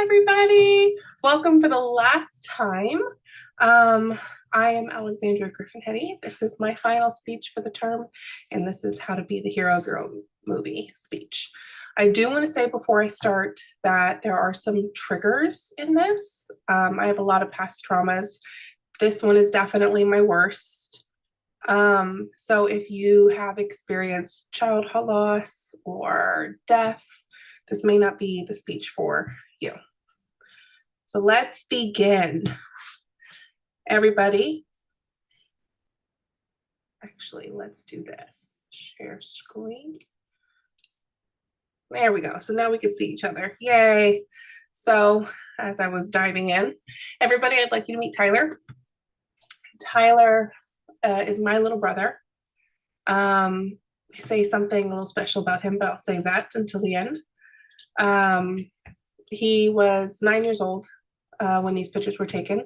everybody. Welcome for the last time. I am Alexandra Griffin-Hetty. This is my final speech for the term, and this is How to Be the Hero of Your Own Movie speech. I do want to say before I start that there are some triggers in this. I have a lot of past traumas. This one is definitely my worst. So if you have experienced childhood loss or death, this may not be the speech for you. So let's begin. Everybody, actually, let's do this. Share screen. There we go. So now we can see each other. Yay. So as I was diving in, everybody, I'd like you to meet Tyler. Tyler is my little brother. Say something a little special about him, but I'll save that until the end. He was 9 years old when these pictures were taken.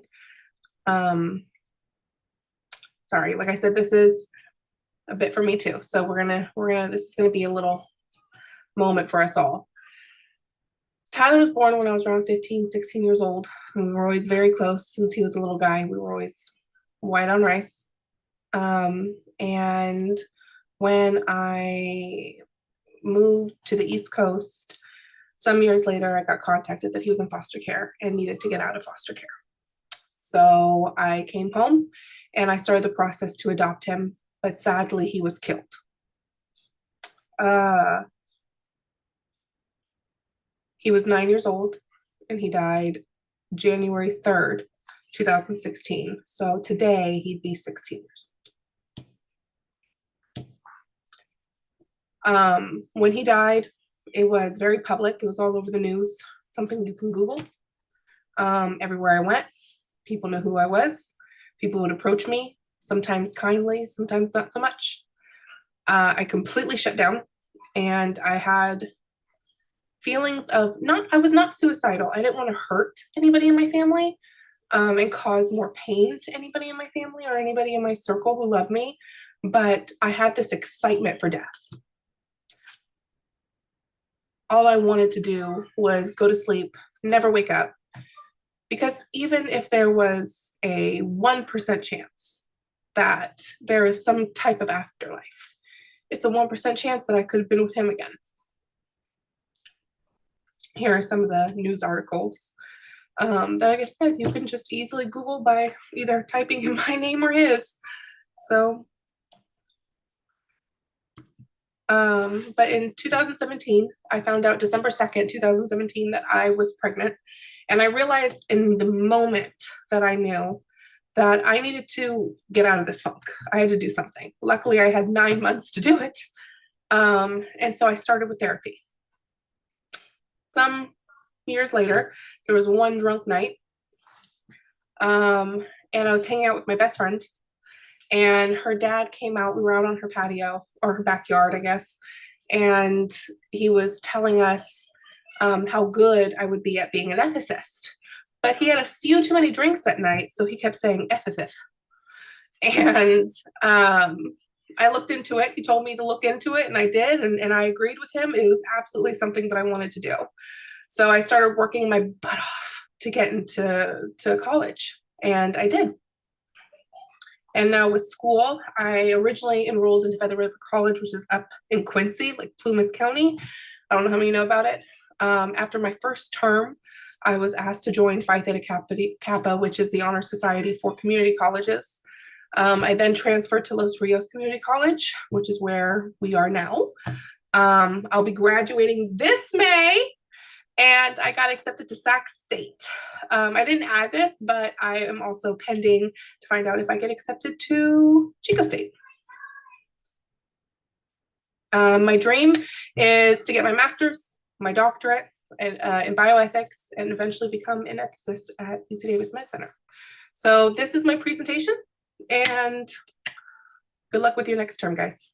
Sorry, like I said, this is a bit for me too. So this is gonna be a little moment for us all. Tyler was born when I was around 15, 16 years old. And we were always very close since he was a little guy. We were always white on rice. And when I moved to the East Coast, some years later, I got contacted that he was in foster care and needed to get out of foster care. So I came home and I started the process to adopt him, but sadly he was killed. He was 9 years old and he died January 3rd, 2016. So today he'd be 16 years old. When he died, it was very public. It was all over the news, something you can Google. Everywhere I went, people knew who I was. People would approach me, sometimes kindly, sometimes not so much. I completely shut down and I had feelings of I was not suicidal. I didn't want to hurt anybody in my family and cause more pain to anybody in my family or anybody in my circle who loved me. But I had this excitement for death. All I wanted to do was go to sleep, never wake up. Because even if there was a 1% chance that there is some type of afterlife, it's a 1% chance that I could have been with him again. Here are some of the news articles that, like I said, you can just easily Google by either typing in my name or his. So, but in 2017, I found out December 2nd, 2017, that I was pregnant. And I realized in the moment that I knew that I needed to get out of this funk. I had to do something. Luckily, I had 9 months to do it. And so I started with therapy. Some years later, there was one drunk night. And I was hanging out with my best friend. And her dad came out. We were out on her patio, or her backyard, I guess. And he was telling us how good I would be at being an ethicist. But he had a few too many drinks that night, so he kept saying ethicist. And I looked into it. He told me to look into it, and I did, and I agreed with him. It was absolutely something that I wanted to do. So I started working my butt off to get into college, and I did. And now with school, I originally enrolled into Feather River College, which is up in Quincy, like Plumas County. I don't know how many know about it. After my first term, I was asked to join Phi Theta Kappa, which is the honor society for community colleges. I then transferred to Los Rios Community College, which is where we are now. I'll be graduating this May, and I got accepted to Sac State. I didn't add this, but I am also pending to find out if I get accepted to Chico State. My dream is to get my master's, my doctorate in bioethics, and eventually become an ethicist at UC Davis Med Center. So this is my presentation, and good luck with your next term, guys.